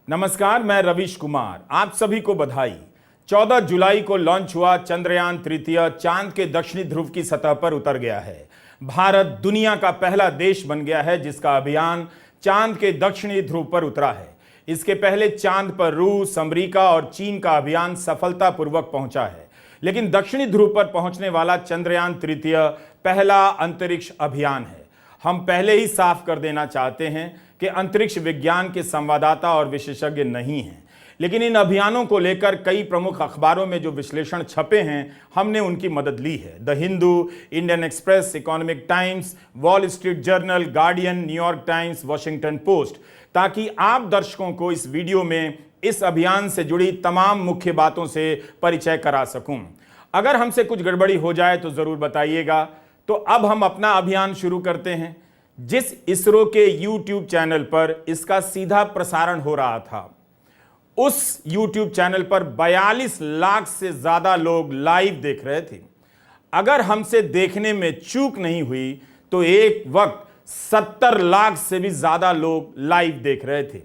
नमस्कार, मैं रवीश कुमार। आप सभी को बधाई। 14 जुलाई को लॉन्च हुआ चंद्रयान तृतीय चांद के दक्षिणी ध्रुव की सतह पर उतर गया है। भारत दुनिया का पहला देश बन गया है जिसका अभियान चांद के दक्षिणी ध्रुव पर उतरा है। इसके पहले चांद पर रूस, अमेरिका और चीन का अभियान सफलतापूर्वक पहुंचा है, लेकिन दक्षिणी ध्रुव पर पहुंचने वाला चंद्रयान तृतीय पहला अंतरिक्ष अभियान है। हम पहले ही साफ कर देना चाहते हैं कि अंतरिक्ष विज्ञान के संवाददाता और विशेषज्ञ नहीं हैं, लेकिन इन अभियानों को लेकर कई प्रमुख अखबारों में जो विश्लेषण छपे हैं, हमने उनकी मदद ली है। The Hindu, Indian express, economic times, wall street journal, guardian, New York times, Washington post, ताकि आप दर्शकों को इस वीडियो में इस अभियान से जुड़ी तमाम मुख्य बातों से परिचय करा सकूं। अगर हमसे कुछ गड़बड़ी हो जाए तो जरूर बताइएगा। तो अब हम अपना अभियान शुरू करते हैं। जिस इसरो के YouTube चैनल पर इसका सीधा प्रसारण हो रहा था, उस YouTube चैनल पर 42 लाख से ज्यादा लोग लाइव देख रहे थे। अगर हमसे देखने में चूक नहीं हुई तो एक वक्त 70 लाख से भी ज्यादा लोग लाइव देख रहे थे।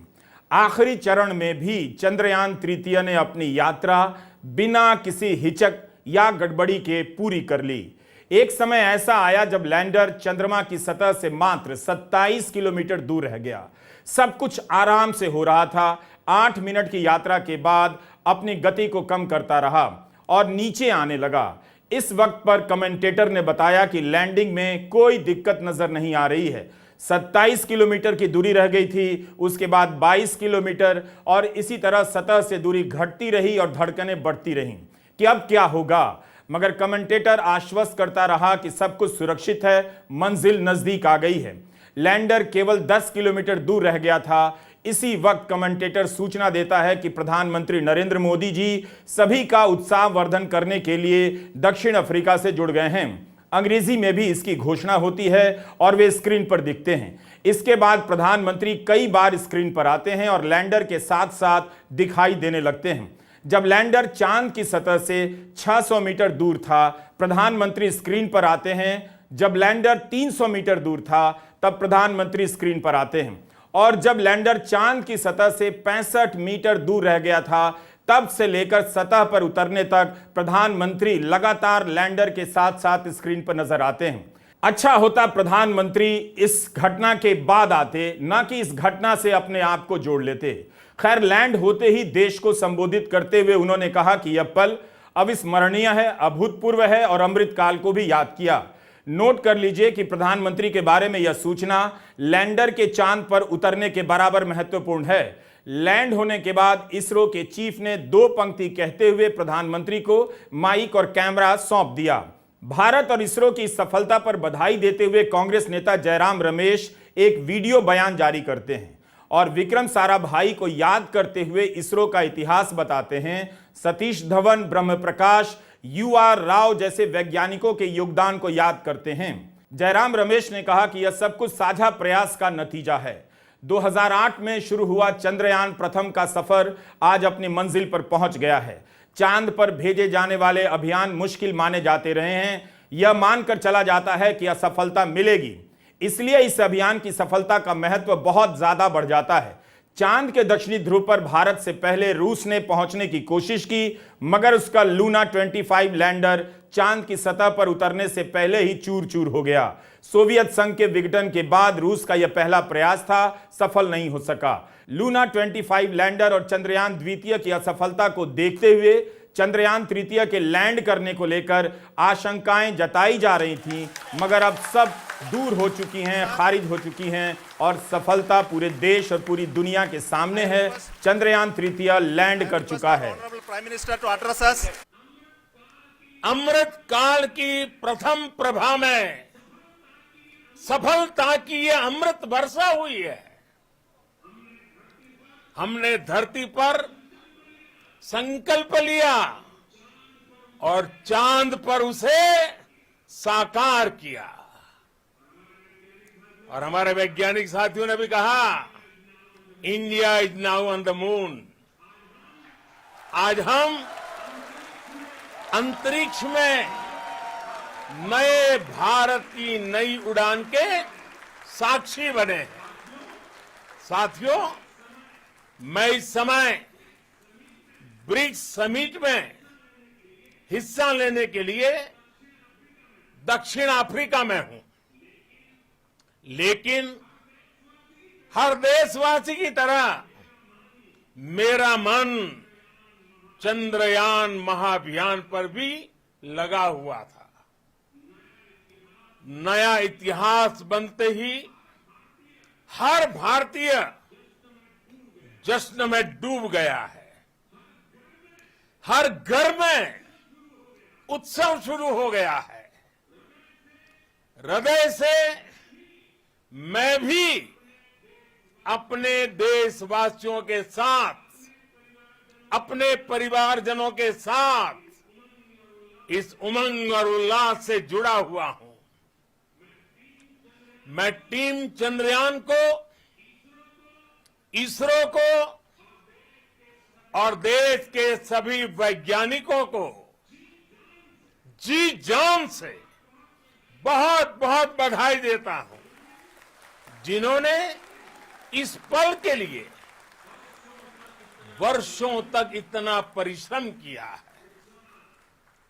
आखिरी चरण में भी चंद्रयान तृतीय ने अपनी यात्रा बिना किसी हिचक या गड़बड़ी के पूरी कर ली। एक समय ऐसा आया जब लैंडर चंद्रमा की सतह से मात्र 27 किलोमीटर दूर रह गया। सब कुछ आराम से हो रहा था। 8 मिनट की यात्रा के बाद अपनी गति को कम करता रहा और नीचे आने लगा। इस वक्त पर कमेंटेटर ने बताया कि लैंडिंग में कोई दिक्कत नजर नहीं आ रही है। 27 किलोमीटर की दूरी रह गई थी, उसके बाद 22 किलोमीटर, और इसी तरह सतह से दूरी घटती रही और धड़कनें बढ़ती रहीं कि अब क्या होगा। मगर कमेंटेटर आश्वस्त करता रहा कि सब कुछ सुरक्षित है, मंजिल नजदीक आ गई है। लैंडर केवल 10 किलोमीटर दूर रह गया था। इसी वक्त कमेंटेटर सूचना देता है कि प्रधानमंत्री नरेंद्र मोदी जी सभी का उत्साह वर्धन करने के लिए दक्षिण अफ्रीका से जुड़ गए हैं। अंग्रेजी में भी इसकी घोषणा होती है और वे स्क्रीन पर दिखते हैं। इसके बाद प्रधानमंत्री कई बार स्क्रीन पर आते हैं और लैंडर के साथ साथ दिखाई देने लगते हैं। जब लैंडर चांद की सतह से 600 मीटर दूर था, प्रधानमंत्री स्क्रीन पर आते हैं। जब लैंडर 300 मीटर दूर था, तब प्रधानमंत्री स्क्रीन पर आते हैं। और जब लैंडर चांद की सतह से 65 मीटर दूर रह गया था, तब से लेकर सतह पर उतरने तक प्रधानमंत्री लगातार लैंडर के साथ साथ स्क्रीन पर नजर आते हैं। अच्छा होता प्रधानमंत्री इस घटना के बाद आते, ना कि इस घटना से अपने आप को जोड़ लेते। खैर, लैंड होते ही देश को संबोधित करते हुए उन्होंने कहा कि यह पल अविस्मरणीय है, अभूतपूर्व है और अमृतकाल को भी याद किया। नोट कर लीजिए कि प्रधानमंत्री के बारे में यह सूचना लैंडर के चांद पर उतरने के बराबर महत्वपूर्ण है। लैंड होने के बाद इसरो के चीफ ने 2 पंक्ति कहते हुए प्रधानमंत्री को माइक और कैमरा सौंप दिया। भारत और इसरो की सफलता पर बधाई देते हुए कांग्रेस नेता जयराम रमेश एक वीडियो बयान जारी करते हैं और विक्रम साराभाई को याद करते हुए इसरो का इतिहास बताते हैं। सतीश धवन, ब्रह्म प्रकाश, UR राव जैसे वैज्ञानिकों के योगदान को याद करते हैं। जयराम रमेश ने कहा कि यह सब कुछ साझा प्रयास का नतीजा है। 2008 में शुरू हुआ चंद्रयान प्रथम का सफर आज अपनी मंजिल पर पहुंच गया है। चांद पर भेजे जाने वाले अभियान मुश्किल माने जाते रहे हैं। यह मानकर चला जाता है कि असफलता मिलेगी, इसलिए इस अभियान की सफलता का महत्व बहुत ज्यादा बढ़ जाता है। चांद के दक्षिणी ध्रुव पर भारत से पहले रूस ने पहुंचने की कोशिश की, मगर उसका लूना 25 लैंडर चांद की सतह पर उतरने से पहले ही चूर चूर हो गया। सोवियत संघ के विघटन के बाद रूस का यह पहला प्रयास था, सफल नहीं हो सका। लूना 25 लैंडर और चंद्रयान द्वितीय की असफलता को देखते हुए चंद्रयान तृतीय के लैंड करने को लेकर आशंकाएं जताई जा रही थी, मगर अब सब दूर हो चुकी हैं, खारिज हो चुकी हैं और सफलता पूरे देश और पूरी दुनिया के सामने है। चंद्रयान तृतीय लैंड कर चुका है। अमृत काल की प्रथम प्रभा में सफलता की यह अमृत वर्षा हुई है। हमने धरती पर संकल्प लिया और चांद पर उसे साकार किया। और हमारे वैज्ञानिक साथियों ने भी कहा, India is now on the moon. आज हम अंतरिक्ष में नए भारत की नई उड़ान के साक्षी बने हैं। साथियों, मैं इस समय ब्रिक्स समिट में हिस्सा लेने के लिए दक्षिण अफ्रीका में हूं, लेकिन हर देशवासी की तरह मेरा मन चंद्रयान महाअभियान पर भी लगा हुआ था। नया इतिहास बनते ही हर भारतीय जश्न में डूब गया है। हर घर में उत्सव शुरू हो गया है। हृदय से मैं भी अपने देशवासियों के साथ, अपने परिवारजनों के साथ इस उमंग और उल्लास से जुड़ा हुआ हूं। मैं टीम चंद्रयान को, इसरो को और देश के सभी वैज्ञानिकों को जी जान से बहुत बहुत बधाई देता हूं, जिन्होंने इस पल के लिए वर्षों तक इतना परिश्रम किया है।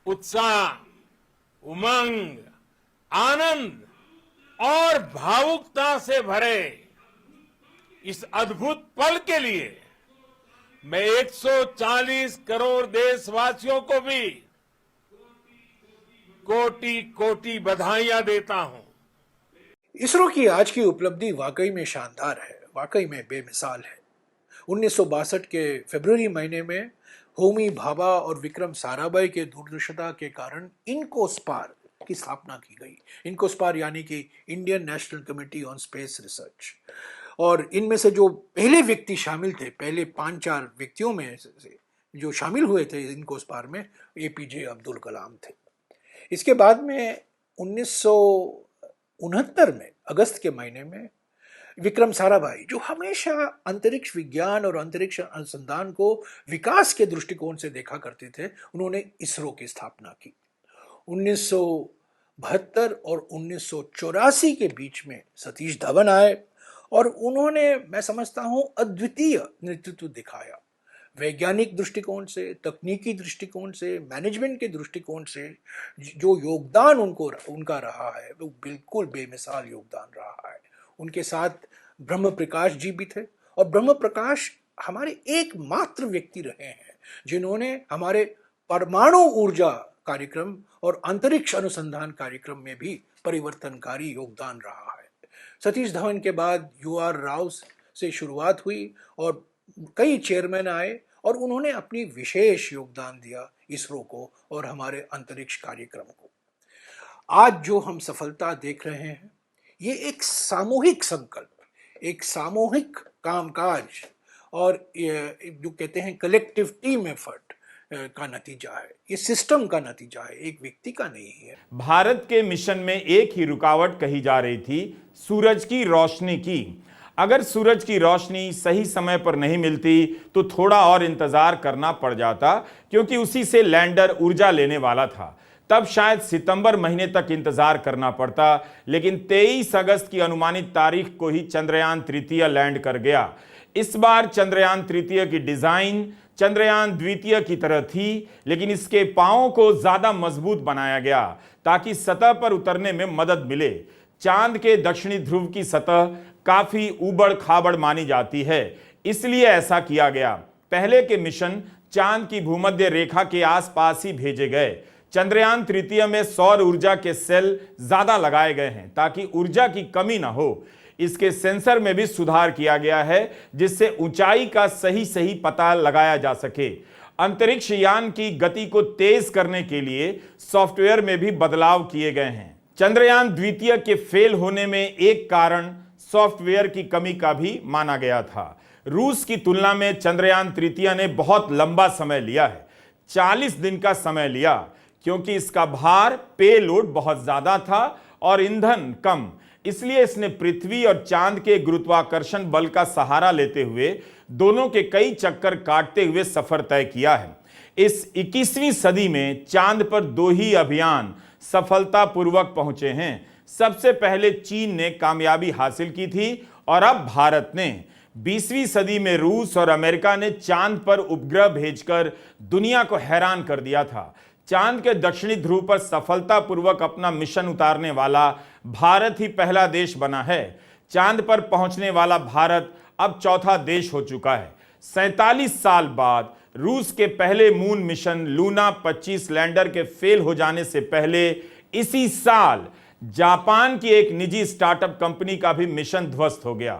उत्साह, उमंग, आनंद और भावुकता से भरे इस अद्भुत पल के लिए मैं 140 करोड़ देशवासियों को भी कोटि कोटि बधाइयां देता हूं। इसरो की आज की उपलब्धि वाकई में शानदार है, वाकई में बेमिसाल है। 1962 के फरवरी महीने में होमी भाभा और विक्रम साराभाई के दूरदर्शिता के कारण इनकोस्पार की स्थापना की गई। इनकोस्पार यानी कि Indian national committee on space research. और इनमें से जो पहले व्यक्ति शामिल थे, पहले 5-4 व्यक्तियों में से जो शामिल हुए थे इनकोस्पार में, एपीजे अब्दुल कलाम थे। इसके बाद में 1969 में अगस्त के महीने में विक्रम साराभाई, जो हमेशा अंतरिक्ष विज्ञान और अंतरिक्ष अनुसंधान को विकास के दृष्टिकोण से देखा करते थे, उन्होंने इसरो की स्थापना की। 1972 और 1984 के बीच में सतीश धवन आए और उन्होंने, मैं समझता हूं, अद्वितीय नेतृत्व दिखाया। वैज्ञानिक दृष्टिकोण से, तकनीकी दृष्टिकोण से, मैनेजमेंट के दृष्टिकोण से जो योगदान उनका रहा है वो बिल्कुल बेमिसाल योगदान रहा है। उनके साथ ब्रह्म प्रकाश जी भी थे और ब्रह्म प्रकाश हमारे एकमात्र व्यक्ति रहे हैं जिन्होंने हमारे परमाणु ऊर्जा कार्यक्रम और अंतरिक्ष अनुसंधान कार्यक्रम में भी परिवर्तनकारी योगदान रहा है। सतीश धवन के बाद UR राव से शुरुआत हुई और कई चेयरमैन आए और उन्होंने अपनी विशेष योगदान दिया इसरो को और हमारे अंतरिक्ष कार्यक्रम को। आज जो हम सफलता देख रहे हैं, ये एक सामूहिक संकल्प, एक सामूहिक कामकाज और जो कहते हैं कलेक्टिव टीम एफर्ट का नतीजा है। ये सिस्टम का नतीजा है, एक व्यक्ति का नहीं है। भारत के मिशन में एक ही रुकावट कही जा रही थी, सूरज की रोशनी की। अगर सूरज की रोशनी सही समय पर नहीं मिलती तो थोड़ा और इंतजार करना पड़ जाता, क्योंकि उसी से लैंडर ऊर्जा लेने वाला था। तब शायद सितंबर महीने तक इंतजार करना पड़ता, लेकिन 23 अगस्त की अनुमानित तारीख को ही चंद्रयान तृतीय लैंड कर गया। इस बार चंद्रयान तृतीय की डिजाइन चंद्रयान द्वितीय की तरह थी, लेकिन इसके पांवों को ज्यादा मजबूत बनाया गया ताकि सतह पर उतरने में मदद मिले। चांद के दक्षिणी ध्रुव की सतह काफी उबड़ खाबड़ मानी जाती है, इसलिए ऐसा किया गया। पहले के मिशन चांद की भूमध्य रेखा के आसपास ही भेजे गए। चंद्रयान तृतीय में सौर ऊर्जा के सेल ज्यादा लगाए गए हैं ताकि ऊर्जा की कमी ना हो। इसके सेंसर में भी सुधार किया गया है, जिससे ऊंचाई का सही पता लगाया जा सके। अंतरिक्ष यान की गति को तेज करने के लिए सॉफ्टवेयर में भी बदलाव किए गए हैं। चंद्रयान द्वितीय के फेल होने में एक कारण सॉफ्टवेयर की कमी का भी माना गया था। रूस की तुलना में चंद्रयान तृतीय ने बहुत लंबा समय लिया है, 40 दिन का समय लिया, क्योंकि इसका भार, पेलोड बहुत ज्यादा था और ईंधन कम। इसलिए इसने पृथ्वी और चांद के गुरुत्वाकर्षण बल का सहारा लेते हुए दोनों के कई चक्कर काटते हुए सफर तय किया है। इस 21वीं सदी में चांद पर 2 ही अभियान सफलतापूर्वक पहुंचे हैं। सबसे पहले चीन ने कामयाबी हासिल की थी और अब भारत ने। 20वीं सदी में रूस और अमेरिका ने चांद पर उपग्रह भेजकर दुनिया को हैरान कर दिया था। चांद के दक्षिणी ध्रुव पर सफलतापूर्वक अपना मिशन उतारने वाला भारत ही पहला देश बना है। चांद पर पहुंचने वाला भारत अब चौथा देश हो चुका है। 47 साल बाद रूस के पहले मून मिशन लूना 25 लैंडर के फेल हो जाने से पहले इसी साल जापान की एक निजी स्टार्टअप कंपनी का भी मिशन ध्वस्त हो गया।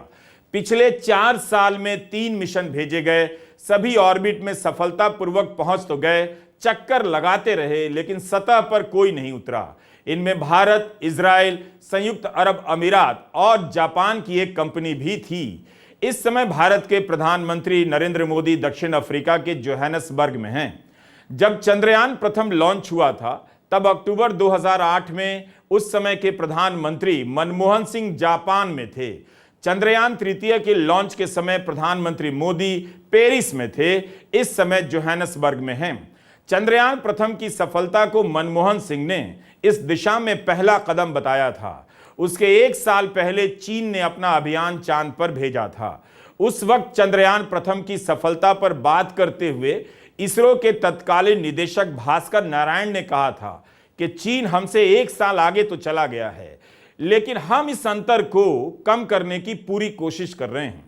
पिछले 4 साल में 3 मिशन भेजे गए, सभी ऑर्बिट में सफलतापूर्वक पहुंच तो गए, चक्कर लगाते रहे, लेकिन सतह पर कोई नहीं उतरा। इनमें भारत, इजराइल, संयुक्त अरब अमीरात और जापान की एक कंपनी भी थी। इस समय भारत के प्रधानमंत्री नरेंद्र मोदी दक्षिण अफ्रीका के जोहानिसबर्ग में हैं। जब चंद्रयान प्रथम लॉन्च हुआ था तब अक्टूबर 2008 में उस समय के प्रधानमंत्री मनमोहन सिंह जापान में थे। चंद्रयान तृतीय के लॉन्च के समय प्रधानमंत्री मोदी पेरिस में थे, इस समय जोहानिसबर्ग में हैं। चंद्रयान प्रथम की सफलता को मनमोहन सिंह ने इस दिशा में पहला कदम बताया था। उसके 1 साल पहले चीन ने अपना अभियान चांद पर भेजा था। उस वक्त चंद्रयान प्रथम की सफलता पर बात करते हुए इसरो के तत्कालीन निदेशक भास्कर नारायण ने कहा था कि चीन हमसे 1 साल आगे तो चला गया है, लेकिन हम इस अंतर को कम करने की पूरी कोशिश कर रहे हैं।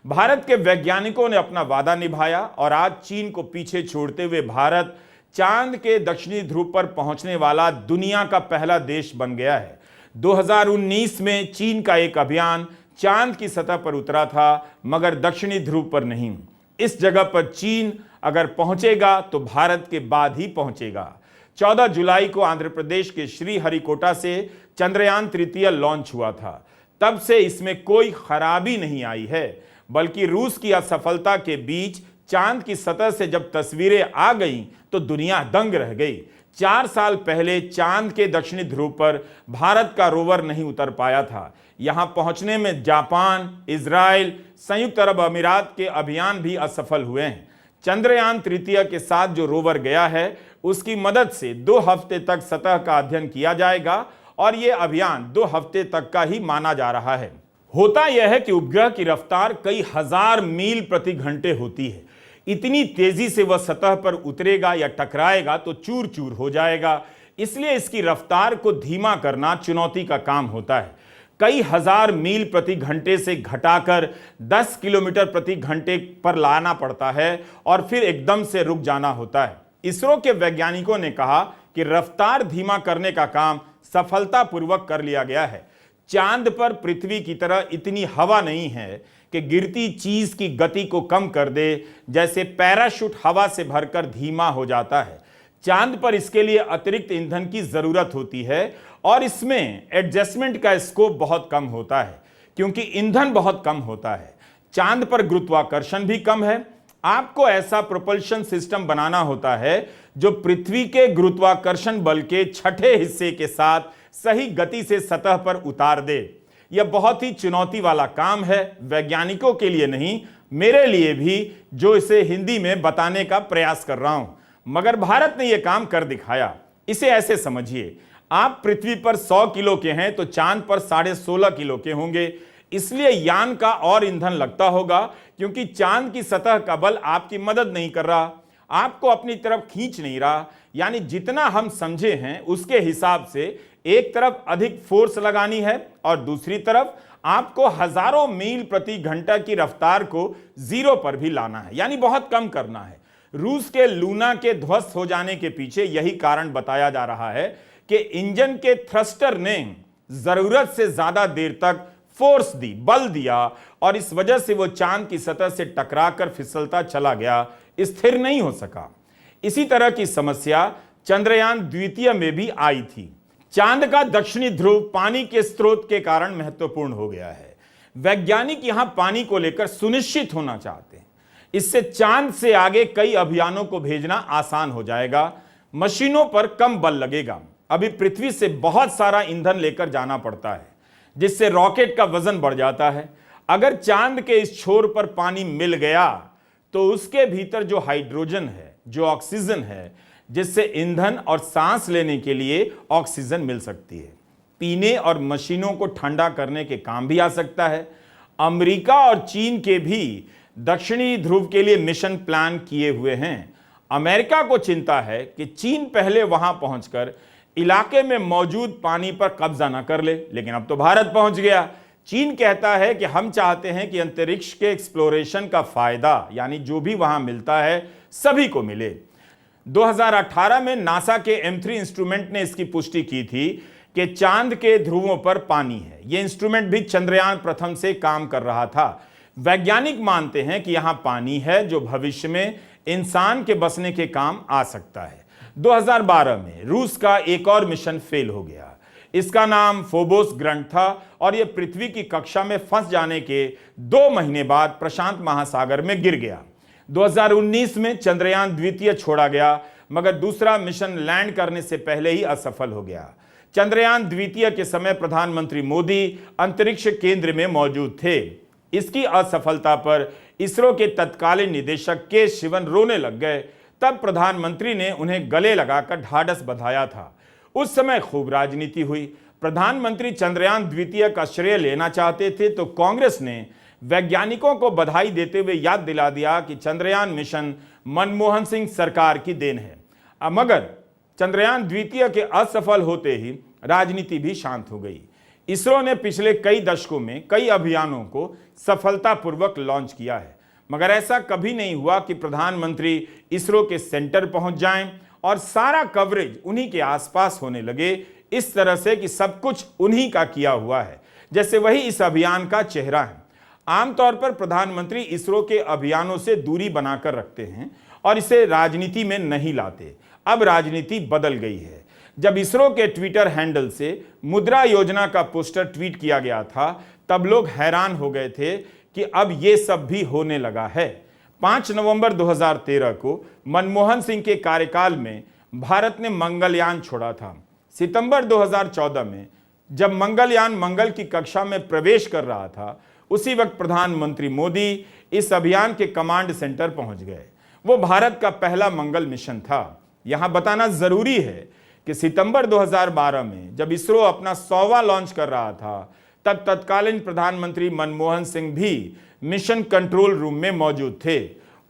भारत के वैज्ञानिकों ने अपना वादा निभाया और आज चीन को पीछे छोड़ते हुए भारत चांद के दक्षिणी ध्रुव पर पहुंचने वाला दुनिया का पहला देश बन गया है। 2019 में चीन का एक अभियान चांद की सतह पर उतरा था, मगर दक्षिणी ध्रुव पर नहीं। इस जगह पर चीन अगर पहुंचेगा तो भारत के बाद ही पहुंचेगा। 14 जुलाई को आंध्र प्रदेश के श्रीहरिकोटा से चंद्रयान तृतीय लॉन्च हुआ था। तब से इसमें कोई खराबी नहीं आई है, बल्कि रूस की असफलता के बीच चांद की सतह से जब तस्वीरें आ गईं तो दुनिया दंग रह गई। 4 साल पहले चांद के दक्षिणी ध्रुव पर भारत का रोवर नहीं उतर पाया था। यहां पहुंचने में जापान, इजराइल, संयुक्त अरब अमीरात के अभियान भी असफल हुए हैं। चंद्रयान तृतीय के साथ जो रोवर गया है उसकी मदद से 2 हफ्ते तक सतह का अध्ययन किया जाएगा और यह अभियान 2 हफ्ते तक का ही माना जा रहा है। होता यह है कि उपग्रह की रफ्तार कई हजार मील प्रति घंटे होती है। इतनी तेजी से वह सतह पर उतरेगा या टकराएगा तो चूर चूर हो जाएगा। इसलिए इसकी रफ्तार को धीमा करना चुनौती का काम होता है। कई हजार मील प्रति घंटे से घटाकर 10 किलोमीटर प्रति घंटे पर लाना पड़ता है और फिर एकदम से रुक जाना होता है। इसरो के वैज्ञानिकों ने कहा कि रफ्तार धीमा करने का काम सफलतापूर्वक कर लिया गया है। चांद पर पृथ्वी की तरह इतनी हवा नहीं है कि गिरती चीज की गति को कम कर दे, जैसे पैराशूट हवा से भरकर धीमा हो जाता है। चांद पर इसके लिए अतिरिक्त ईंधन की जरूरत होती है और इसमें एडजस्टमेंट का स्कोप बहुत कम होता है, क्योंकि ईंधन बहुत कम होता है। चांद पर गुरुत्वाकर्षण भी कम है। आपको ऐसा प्रोपल्शन सिस्टम बनाना होता है जो पृथ्वी के गुरुत्वाकर्षण बल के छठे हिस्से के साथ सही गति से सतह पर उतार दे। यह बहुत ही चुनौती वाला काम है, वैज्ञानिकों के लिए नहीं, मेरे लिए भी, जो इसे हिंदी में बताने का प्रयास कर रहा हूं। मगर भारत ने यह काम कर दिखाया। इसे ऐसे समझिए, आप पृथ्वी पर 100 किलो के हैं तो चांद पर 16.5 किलो के होंगे। इसलिए यान का और ईंधन लगता होगा, क्योंकि चांद की सतह का बल आपकी मदद नहीं कर रहा, आपको अपनी तरफ खींच नहीं रहा। यानी जितना हम समझे हैं उसके हिसाब से एक तरफ अधिक फोर्स लगानी है और दूसरी तरफ आपको हजारों मील प्रति घंटा की रफ्तार को 0 पर भी लाना है, यानी बहुत कम करना है। रूस के लूना के ध्वस्त हो जाने के पीछे यही कारण बताया जा रहा है कि इंजन के थ्रस्टर ने जरूरत से ज्यादा देर तक फोर्स दी, बल दिया, और इस वजह से वो चांद की सतह से टकराकर फिसलता चला गया, स्थिर नहीं हो सका। इसी तरह की समस्या चंद्रयान द्वितीय में भी आई थी। चांद का दक्षिणी ध्रुव पानी के स्रोत के कारण महत्वपूर्ण हो गया है। वैज्ञानिक यहां पानी को लेकर सुनिश्चित होना चाहते हैं। इससे चांद से आगे कई अभियानों को भेजना आसान हो जाएगा। मशीनों पर कम बल लगेगा। अभी पृथ्वी से बहुत सारा ईंधन लेकर जाना पड़ता है, जिससे रॉकेट का वजन बढ़ जाता है। अगर चांद के इस छोर पर पानी मिल गया तो उसके भीतर जो हाइड्रोजन है, जो ऑक्सीजन है, जिससे ईंधन और सांस लेने के लिए ऑक्सीजन मिल सकती है, पीने और मशीनों को ठंडा करने के काम भी आ सकता है। अमेरिका और चीन के भी दक्षिणी ध्रुव के लिए मिशन प्लान किए हुए हैं। अमेरिका को चिंता है कि चीन पहले वहां पहुंचकर इलाके में मौजूद पानी पर कब्जा न कर ले, लेकिन अब तो भारत पहुंच गया। चीन कहता है कि हम चाहते हैं कि अंतरिक्ष के एक्सप्लोरेशन का फायदा यानी जो भी वहां मिलता है सभी को मिले। 2018 में नासा के M3 इंस्ट्रूमेंट ने इसकी पुष्टि की थी कि चांद के ध्रुवों पर पानी है। यह इंस्ट्रूमेंट भी चंद्रयान प्रथम से काम कर रहा था। वैज्ञानिक मानते हैं कि यहां पानी है जो भविष्य में इंसान के बसने के काम आ सकता है। 2012 में रूस का एक और मिशन फेल हो गया। इसका नाम फोबोस ग्रंट था और यह पृथ्वी की कक्षा में फंस जाने के 2 महीने बाद प्रशांत महासागर में गिर गया। 2019 में चंद्रयान द्वितीय छोड़ा गया, मगर दूसरा मिशन लैंड करने से पहले ही असफल हो गया। चंद्रयान द्वितीय के समय प्रधानमंत्री मोदी अंतरिक्ष केंद्र में मौजूद थे। इसकी असफलता पर इसरो के तत्कालीन निदेशक के शिवन रोने लग गए। तब प्रधानमंत्री ने उन्हें गले लगाकर ढाढ़स बंधाया था। उस समय खूब राजनीति हुई। प्रधानमंत्री चंद्रयान द्वितीय का श्रेय लेना चाहते थे तो कांग्रेस ने वैज्ञानिकों को बधाई देते हुए याद दिला दिया कि चंद्रयान मिशन मनमोहन सिंह सरकार की देन है। मगर चंद्रयान द्वितीय के असफल होते ही राजनीति भी शांत हो गई। इसरो ने पिछले कई दशकों में कई अभियानों को सफलतापूर्वक लॉन्च किया है, मगर ऐसा कभी नहीं हुआ कि प्रधानमंत्री इसरो के सेंटर पहुंच जाएं और सारा कवरेज उन्हीं के आसपास होने लगे, इस तरह से कि सब कुछ उन्हीं का किया हुआ है, जैसे वही इस अभियान का चेहरा है। आमतौर पर प्रधानमंत्री इसरो के अभियानों से दूरी बनाकर रखते हैं और इसे राजनीति में नहीं लाते। अब राजनीति बदल गई है। जब इसरो के ट्विटर हैंडल से मुद्रा योजना का पोस्टर ट्वीट किया गया था, तब लोग हैरान हो गए थे कि अब ये सब भी होने लगा है। 5 नवंबर 2013 को मनमोहन सिंह के कार्यकाल में भारत ने मंगलयान छोड़ा था। सितंबर 2014 में जब मंगलयान मंगल की कक्षा में प्रवेश कर रहा था, उसी वक्त प्रधानमंत्री मोदी इस अभियान के कमांड सेंटर पहुंच गए। वो भारत का पहला मंगल मिशन था। यहां बताना जरूरी है कि सितंबर 2012 में जब इसरो अपना 100वां लॉन्च कर रहा था, तब तत्कालीन प्रधानमंत्री मनमोहन सिंह भी मिशन कंट्रोल रूम में मौजूद थे।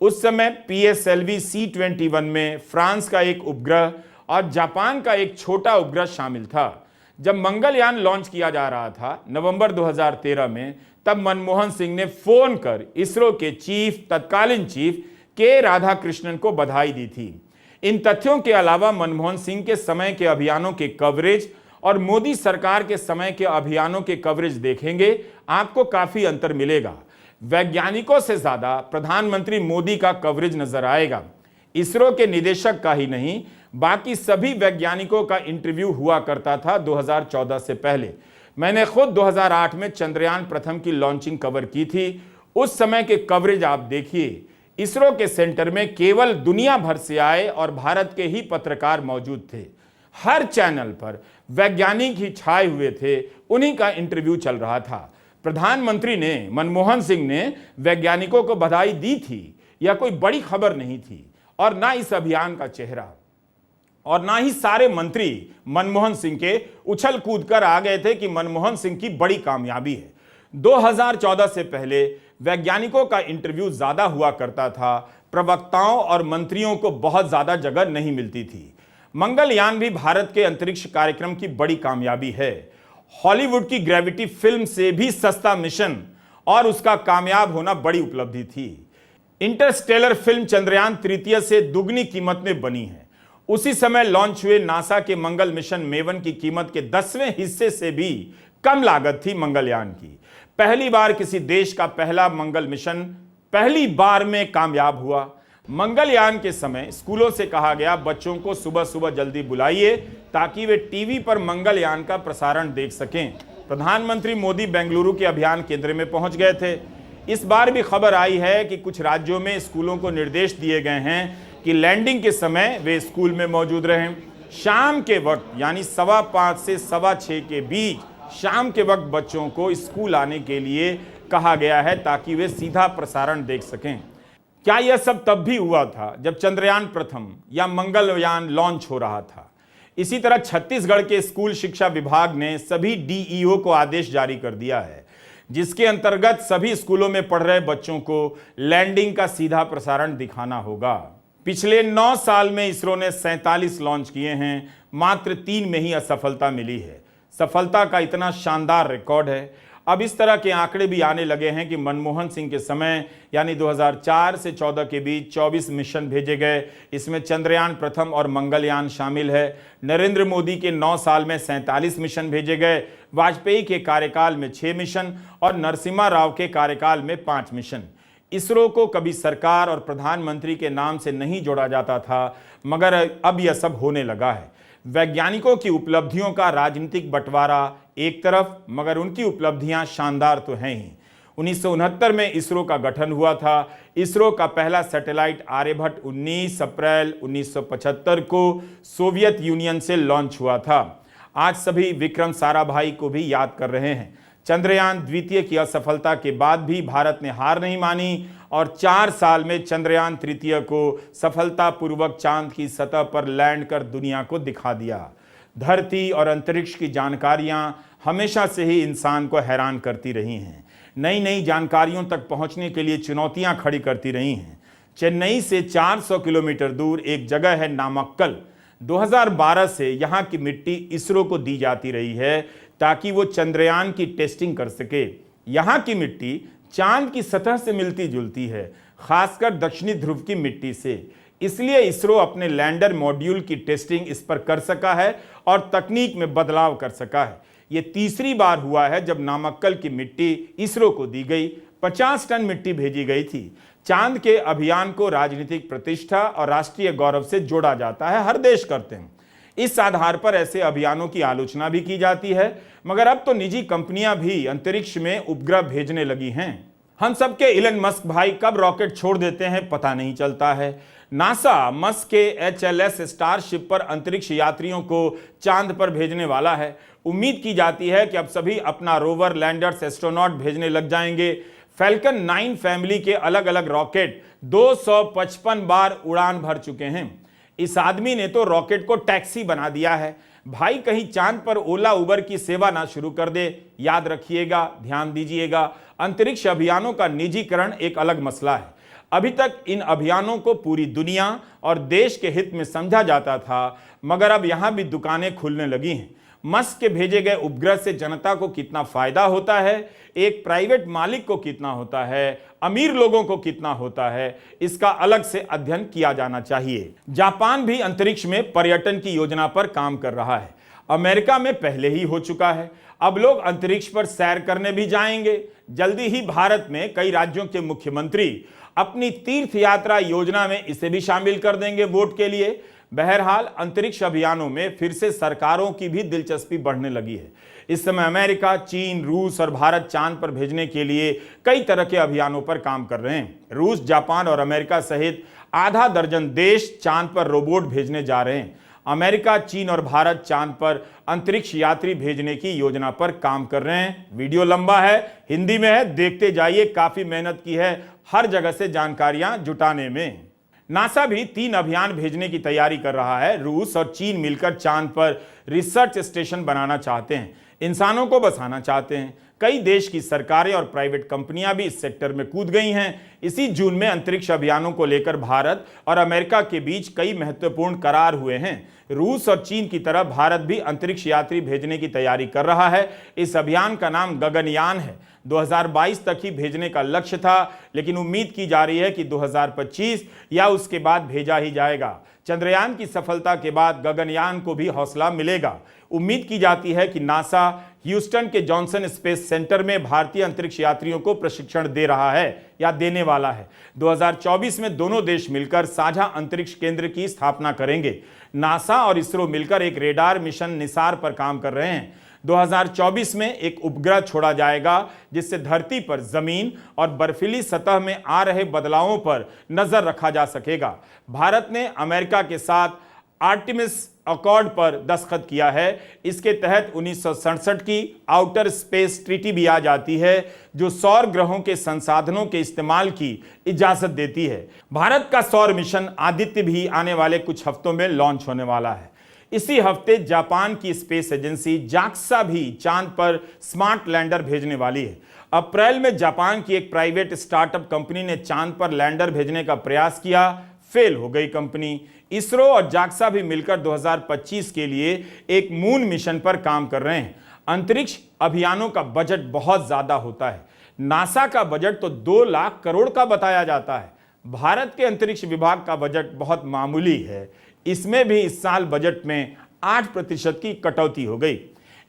उस समय PSLV C-21 में फ्रांस का एक उपग्रह और जापान का एक छोटा उपग्रह शामिल था। जब मंगलयान लॉन्च किया जा रहा था नवंबर 2013 में, तब मनमोहन सिंह ने फोन कर इसरो के तत्कालीन चीफ के राधाकृष्णन को बधाई दी थी। इन तथ्यों के अलावा मनमोहन सिंह के समय के अभियानों के कवरेज और मोदी सरकार के समय के अभियानों के कवरेज देखेंगे, आपको काफी अंतर मिलेगा। वैज्ञानिकों से ज्यादा प्रधानमंत्री मोदी का कवरेज नजर आएगा। इसरो के निदेशक का ही नहीं, बाकी सभी वैज्ञानिकों का इंटरव्यू हुआ करता था 2014 से पहले। मैंने खुद 2008 में चंद्रयान प्रथम की लॉन्चिंग कवर की थी। उस समय के कवरेज आप देखिए। इसरो के सेंटर में केवल दुनिया भर से आए और भारत के ही पत्रकार मौजूद थे। हर चैनल पर वैज्ञानिक ही छाए हुए थे, उन्हीं का इंटरव्यू चल रहा था। प्रधानमंत्री ने, मनमोहन सिंह ने वैज्ञानिकों को बधाई दी थी, यह कोई बड़ी खबर नहीं थी, और ना इस अभियान का चेहरा, और ना ही सारे मंत्री मनमोहन सिंह के उछल कूद कर आ गए थे कि मनमोहन सिंह की बड़ी कामयाबी है। 2014 से पहले वैज्ञानिकों का इंटरव्यू ज्यादा हुआ करता था। प्रवक्ताओं और मंत्रियों को बहुत ज्यादा जगह नहीं मिलती थी। मंगलयान भी भारत के अंतरिक्ष कार्यक्रम की बड़ी कामयाबी है। हॉलीवुड की ग्रेविटी फिल्म से भी सस्ता मिशन और उसका कामयाब होना बड़ी उपलब्धि थी। इंटरस्टेलर फिल्म चंद्रयान तृतीय से दुगनी कीमत में बनी है। उसी समय लॉन्च हुए नासा के मंगल मिशन मेवन की कीमत के 10वें हिस्से से भी कम लागत थी मंगलयान की। पहली बार किसी देश का पहला मंगल मिशन पहली बार में कामयाब हुआ। मंगलयान के समय स्कूलों से कहा गया, बच्चों को सुबह सुबह जल्दी बुलाइए ताकि वे टीवी पर मंगलयान का प्रसारण देख सकें। प्रधानमंत्री मोदी बेंगलुरु के अभियान केंद्र में पहुंच गए थे। इस बार भी खबर आई है कि कुछ राज्यों में स्कूलों को निर्देश दिए गए हैं कि लैंडिंग के समय वे स्कूल में मौजूद रहें। शाम के वक्त यानी 5:15 से 6:15 के बीच शाम के वक्त बच्चों को स्कूल आने के लिए कहा गया है ताकि वे सीधा प्रसारण देख सकें। क्या यह सब तब भी हुआ था जब चंद्रयान प्रथम या मंगलयान लॉन्च हो रहा था? इसी तरह छत्तीसगढ़ के स्कूल शिक्षा विभाग ने सभी DEO को आदेश जारी कर दिया है जिसके अंतर्गत सभी स्कूलों में पढ़ रहे बच्चों को लैंडिंग का सीधा प्रसारण दिखाना होगा। पिछले 9 साल में इसरो ने 47 लॉन्च किए हैं, मात्र 3 में ही असफलता मिली है। सफलता का इतना शानदार रिकॉर्ड है। अब इस तरह के आंकड़े भी आने लगे हैं कि मनमोहन सिंह के समय यानी 2004 से 14 के बीच 24 मिशन भेजे गए, इसमें चंद्रयान प्रथम और मंगलयान शामिल है। नरेंद्र मोदी के 9 साल में 47 मिशन भेजे गए, वाजपेयी के कार्यकाल में 6 मिशन और नरसिम्हा राव के कार्यकाल में 5 मिशन। इसरो को कभी सरकार और प्रधानमंत्री के नाम से नहीं जोड़ा जाता था, मगर अब यह सब होने लगा है। वैज्ञानिकों की उपलब्धियों का राजनीतिक बंटवारा एक तरफ, मगर उनकी उपलब्धियां शानदार तो हैं ही। 1969 में इसरो का गठन हुआ था। इसरो का पहला सैटेलाइट आर्यभट्ट 19 अप्रैल 1975 को सोवियत यूनियन से लॉन्च हुआ था। आज सभी विक्रम साराभाई को भी याद कर रहे हैं। चंद्रयान द्वितीय की असफलता के बाद भी भारत ने हार नहीं मानी और 4 साल में चंद्रयान तृतीय को सफलतापूर्वक चांद की सतह पर लैंड कर दुनिया को दिखा दिया। धरती और अंतरिक्ष की जानकारियां हमेशा से ही इंसान को हैरान करती रही हैं। नई नई जानकारियों तक पहुंचने के लिए चुनौतियां खड़ी करती रही हैं। चेन्नई से 400 किलोमीटर दूर एक जगह है नामक्कल। 2012 से यहां की मिट्टी इसरो को दी जाती रही है ताकि वो चंद्रयान की टेस्टिंग कर सके। यहां की मिट्टी चांद की सतह से मिलती जुलती है, खासकर दक्षिणी ध्रुव की मिट्टी से। इसलिए इसरो अपने लैंडर मॉड्यूल की टेस्टिंग इस पर कर सका है और तकनीक में बदलाव कर सका है। यह तीसरी बार हुआ है जब नामक्कल की मिट्टी इसरो को दी गई। 50 टन मिट्टी भेजी गई थी। चांद के अभियान को राजनीतिक प्रतिष्ठा और राष्ट्रीय गौरव से जोड़ा जाता है, हर देश करते हैं। इस आधार पर ऐसे अभियानों की आलोचना भी की जाती है, मगर अब तो निजी कंपनियां भी अंतरिक्ष में उपग्रह भेजने लगी हैं। हम सबके इलन मस्क भाई कब रॉकेट छोड़ देते हैं पता नहीं चलता है। नासा मस्क के HLS स्टारशिप पर अंतरिक्ष यात्रियों को चांद पर भेजने वाला है। उम्मीद की जाती है कि अब सभी अपना रोवर, लैंडर्स, एस्ट्रोनॉट भेजने लग जाएंगे। फैल्कन 9 फैमिली के अलग अलग रॉकेट 255 बार उड़ान भर चुके हैं। इस आदमी ने तो रॉकेट को टैक्सी बना दिया है। भाई कहीं चांद पर ओला उबर की सेवा ना शुरू कर दे। याद रखिएगा, ध्यान दीजिएगा, अंतरिक्ष अभियानों का निजीकरण एक अलग मसला है। अभी तक इन अभियानों को पूरी दुनिया और देश के हित में समझा जाता था, मगर अब यहां भी दुकानें खुलने लगी हैं। मस्क के भेजे गए उपग्रह से जनता को कितना फायदा होता है, एक प्राइवेट मालिक को कितना होता है, अमीर लोगों को कितना होता है, इसका अलग से अध्ययन किया जाना चाहिए। जापान भी अंतरिक्ष में पर्यटन की योजना पर काम कर रहा है। अमेरिका में पहले ही हो चुका है। अब लोग अंतरिक्ष पर सैर करने भी जाएंगे। जल्दी ही भारत में कई राज्यों के मुख्यमंत्री अपनी तीर्थ यात्रा योजना में इसे भी शामिल कर देंगे वोट के लिए। बहरहाल अंतरिक्ष अभियानों में फिर से सरकारों की भी दिलचस्पी बढ़ने लगी है। इस समय अमेरिका, चीन, रूस और भारत चांद पर भेजने के लिए कई तरह के अभियानों पर काम कर रहे हैं। रूस, जापान और अमेरिका सहित आधा दर्जन देश चांद पर रोबोट भेजने जा रहे हैं। अमेरिका, चीन और भारत चांद पर अंतरिक्ष यात्री भेजने की योजना पर काम कर रहे हैं। वीडियो लंबा है, हिंदी में है, देखते जाइए। काफी मेहनत की है हर जगह से जानकारियां जुटाने में। नासा भी 3 अभियान भेजने की तैयारी कर रहा है। रूस और चीन मिलकर चांद पर रिसर्च स्टेशन बनाना चाहते हैं, इंसानों को बसाना चाहते हैं। कई देश की सरकारें और प्राइवेट कंपनियां भी इस सेक्टर में कूद गई हैं। इसी जून में अंतरिक्ष अभियानों को लेकर भारत और अमेरिका के बीच कई महत्वपूर्ण करार हुए हैं। रूस और चीन की तरह भारत भी अंतरिक्ष यात्री भेजने की तैयारी कर रहा है। इस अभियान का नाम गगनयान है। 2022 तक ही भेजने का लक्ष्य था, लेकिन उम्मीद की जा रही है कि 2025 या उसके बाद भेजा ही जाएगा। चंद्रयान की सफलता के बाद गगनयान को भी हौसला मिलेगा। उम्मीद की जाती है कि नासा ह्यूस्टन के जॉनसन स्पेस सेंटर में भारतीय अंतरिक्ष यात्रियों को प्रशिक्षण दे रहा है या देने वाला है। 2024 में दोनों देश मिलकर साझा अंतरिक्ष केंद्र की स्थापना करेंगे। नासा और इसरो मिलकर एक रेडार मिशन निसार पर काम कर रहे हैं। 2024 में एक उपग्रह छोड़ा जाएगा जिससे धरती पर जमीन और बर्फीली सतह में आ रहे बदलावों पर नजर रखा जा सकेगा। भारत ने अमेरिका के साथ आर्टेमिस अकॉर्ड पर दस्तखत किया है। इसके तहत 1967 की आउटर स्पेस ट्रीटी भी आ जाती है, जो सौर ग्रहों के संसाधनों के इस्तेमाल की इजाजत देती है। भारत का सौर मिशन आदित्य भी आने वाले कुछ हफ्तों में लॉन्च होने वाला है। इसी हफ्ते जापान की स्पेस एजेंसी जाक्सा भी चांद पर स्मार्ट लैंडर भेजने वाली है। अप्रैल में जापान की एक प्राइवेट स्टार्टअप कंपनी ने चांद पर लैंडर भेजने का प्रयास किया, फेल हो गई कंपनी। इसरो और जाक्सा भी मिलकर 2025 के लिए एक मून मिशन पर काम कर रहे हैं। अंतरिक्ष अभियानों का बजट बहुत ज्यादा होता है। नासा का बजट तो 2 लाख करोड़ का बताया जाता है। भारत के अंतरिक्ष विभाग का बजट बहुत मामूली है। इसमें भी इस साल बजट में 8% की कटौती हो गई।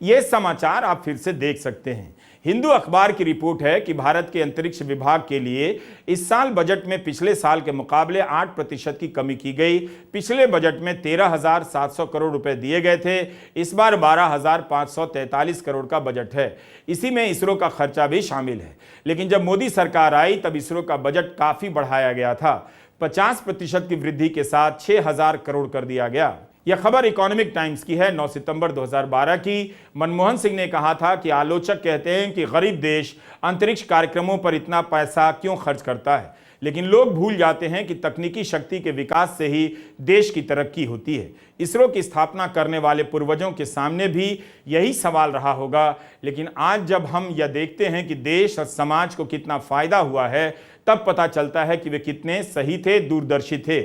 यह समाचार आप फिर से देख सकते हैं। हिंदू अखबार की रिपोर्ट है कि भारत के अंतरिक्ष विभाग के लिए इस साल बजट में पिछले साल के मुकाबले 8% की कमी की गई। पिछले बजट में 13,700 करोड़ रुपए दिए गए थे। इस बार 12,543 करोड़ का बजट है। इसी में इसरो का खर्चा भी शामिल है। लेकिन जब मोदी सरकार आई तब इसरो का बजट काफी बढ़ाया गया था। 50% की वृद्धि के साथ 6,000 करोड़ कर दिया गया। यह खबर इकोनॉमिक टाइम्स की है, 9 सितंबर 2012 की। मनमोहन सिंह ने कहा था कि आलोचक कहते हैं कि गरीब देश अंतरिक्ष कार्यक्रमों पर इतना पैसा क्यों खर्च करता है, लेकिन लोग भूल जाते हैं कि तकनीकी शक्ति के विकास से ही देश की तरक्की होती है। इसरो की स्थापना करने वाले पूर्वजों के सामने भी यही सवाल रहा होगा। लेकिन आज जब हम यह देखते हैं कि देश और समाज को कितना फायदा हुआ है, तब पता चलता है कि वे कितने सही थे, दूरदर्शी थे।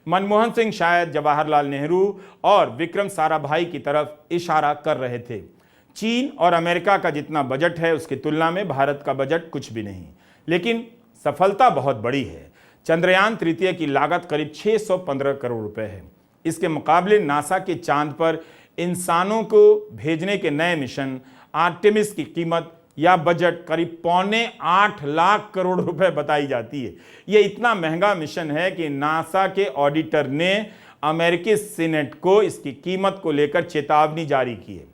मनमोहन सिंह शायद जवाहरलाल नेहरू और विक्रम साराभाई की तरफ इशारा कर रहे थे। चीन और अमेरिका का जितना बजट है उसकी तुलना में भारत का बजट कुछ भी नहीं, लेकिन सफलता बहुत बड़ी है। चंद्रयान तृतीय की लागत करीब 615 करोड़ रुपए है। इसके मुकाबले नासा के चांद पर इंसानों को भेजने के नए मिशन आर्टेमिस की कीमत या बजट करीब 7.25 लाख करोड़ रुपए बताई जाती है। यह इतना महंगा मिशन है कि नासा के ऑडिटर ने अमेरिकी सीनेट को इसकी कीमत को लेकर चेतावनी जारी की है।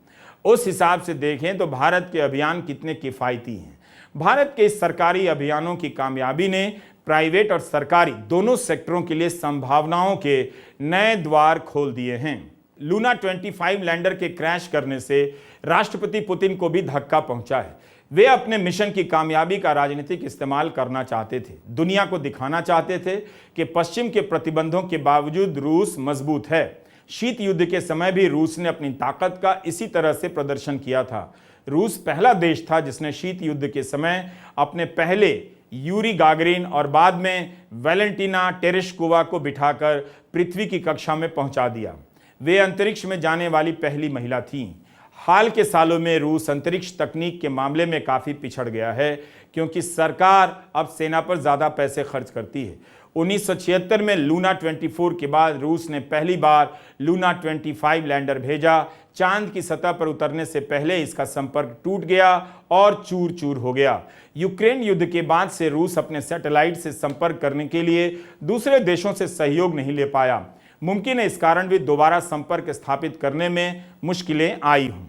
उस हिसाब से देखें तो भारत के अभियान कितने किफायती हैं। भारत के इस सरकारी अभियानों की कामयाबी ने प्राइवेट और सरकारी दोनों सेक्टरों के लिए संभावनाओं के नए द्वार खोल दिए हैं। लूना 25 लैंडर के क्रैश करने से राष्ट्रपति पुतिन को भी धक्का पहुंचा है। वे अपने मिशन की कामयाबी का राजनीतिक इस्तेमाल करना चाहते थे। दुनिया को दिखाना चाहते थे कि पश्चिम के प्रतिबंधों के बावजूद रूस मजबूत है। शीत युद्ध के समय भी रूस ने अपनी ताकत का इसी तरह से प्रदर्शन किया था। रूस पहला देश था जिसने शीत युद्ध के समय अपने पहले यूरी गागरिन और बाद में वैलेंटिना टेरेश्कोवा को बिठाकर पृथ्वी की कक्षा में पहुंचा दिया। वे अंतरिक्ष में जाने वाली पहली महिला थीं। हाल के सालों में रूस अंतरिक्ष तकनीक के मामले में काफी पिछड़ गया है, क्योंकि सरकार अब सेना पर ज्यादा पैसे खर्च करती है। 1976 में लूना 24 के बाद रूस ने पहली बार लूना 25 लैंडर भेजा। चांद की सतह पर उतरने से पहले इसका संपर्क टूट गया और चूर चूर हो गया। यूक्रेन युद्ध के बाद से रूस अपने सैटेलाइट से संपर्क करने के लिए दूसरे देशों से सहयोग नहीं ले पाया। मुमकिन है इस कारण भी दोबारा संपर्क स्थापित करने में मुश्किलें आई हों।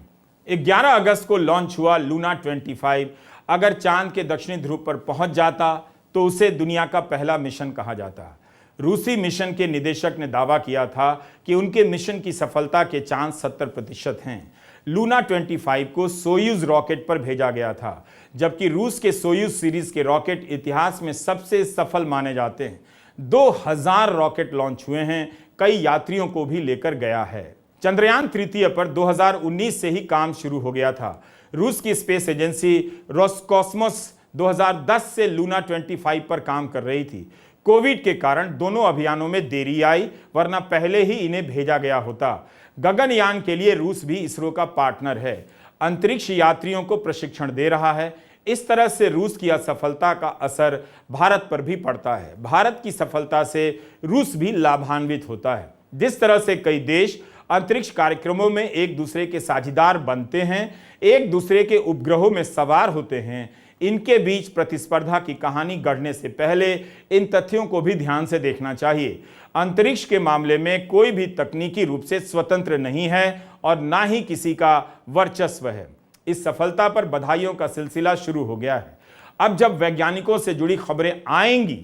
11 अगस्त को लॉन्च हुआ लूना 25। अगर चांद के दक्षिणी ध्रुव पर पहुंच जाता तो उसे दुनिया का पहला मिशन कहा जाता। रूसी मिशन के निदेशक ने दावा किया था कि उनके मिशन की सफलता के चांस 70% हैं। लूना 25 को सोयूज रॉकेट पर भेजा गया था, जबकि रूस के सोयूज सीरीज के रॉकेट इतिहास में सबसे सफल माने जाते हैं। 2000 रॉकेट लॉन्च हुए हैं, कई यात्रियों को भी लेकर गया है। चंद्रयान तृतीय पर 2019 से ही काम शुरू हो गया था। रूस की स्पेस एजेंसी रोसकॉस्मोस 2010 से लूना 25 पर काम कर रही थी। कोविड के कारण दोनों अभियानों में देरी आई, वरना पहले ही इन्हें भेजा गया होता। गगनयान के लिए रूस भी इसरो का पार्टनर है, अंतरिक्ष यात्रियों को प्रशिक्षण दे रहा है। इस तरह से रूस की असफलता का असर भारत पर भी पड़ता है। भारत की सफलता से रूस भी लाभान्वित होता है। जिस तरह से कई देश अंतरिक्ष कार्यक्रमों में एक दूसरे के साझीदार बनते हैं, एक दूसरे के उपग्रहों में सवार होते हैं, इनके बीच प्रतिस्पर्धा की कहानी गढ़ने से पहले इन तथ्यों को भी ध्यान से देखना चाहिए। अंतरिक्ष के मामले में कोई भी तकनीकी रूप से स्वतंत्र नहीं है और ना ही किसी का वर्चस्व है। इस सफलता पर बधाइयों का सिलसिला शुरू हो गया है। अब जब वैज्ञानिकों से जुड़ी खबरें आएंगी,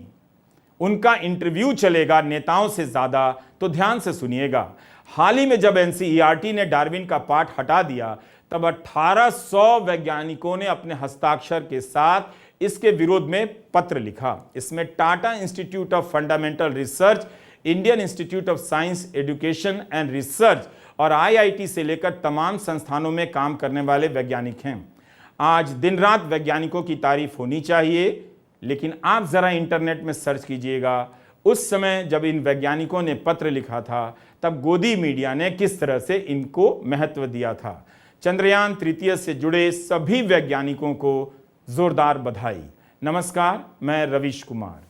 उनका इंटरव्यू चलेगा नेताओं से ज्यादा, तो ध्यान से सुनिएगा। हाल ही में जब एनसीईआरटी ने डार्विन का पाठ हटा दिया, तब 1800 वैज्ञानिकों ने अपने हस्ताक्षर के साथ इसके विरोध में पत्र लिखा। इसमें Tata institute of fundamental research, Indian institute of science education and research और आईआईटी से लेकर तमाम संस्थानों में काम करने वाले वैज्ञानिक हैं। आज दिन रात वैज्ञानिकों की तारीफ होनी चाहिए, लेकिन आप जरा इंटरनेट में सर्च कीजिएगा, उस समय जब इन वैज्ञानिकों ने पत्र लिखा था तब गोदी मीडिया ने किस तरह से इनको महत्व दिया था। चंद्रयान तृतीय से जुड़े सभी वैज्ञानिकों को जोरदार बधाई। नमस्कार, मैं रवीश कुमार।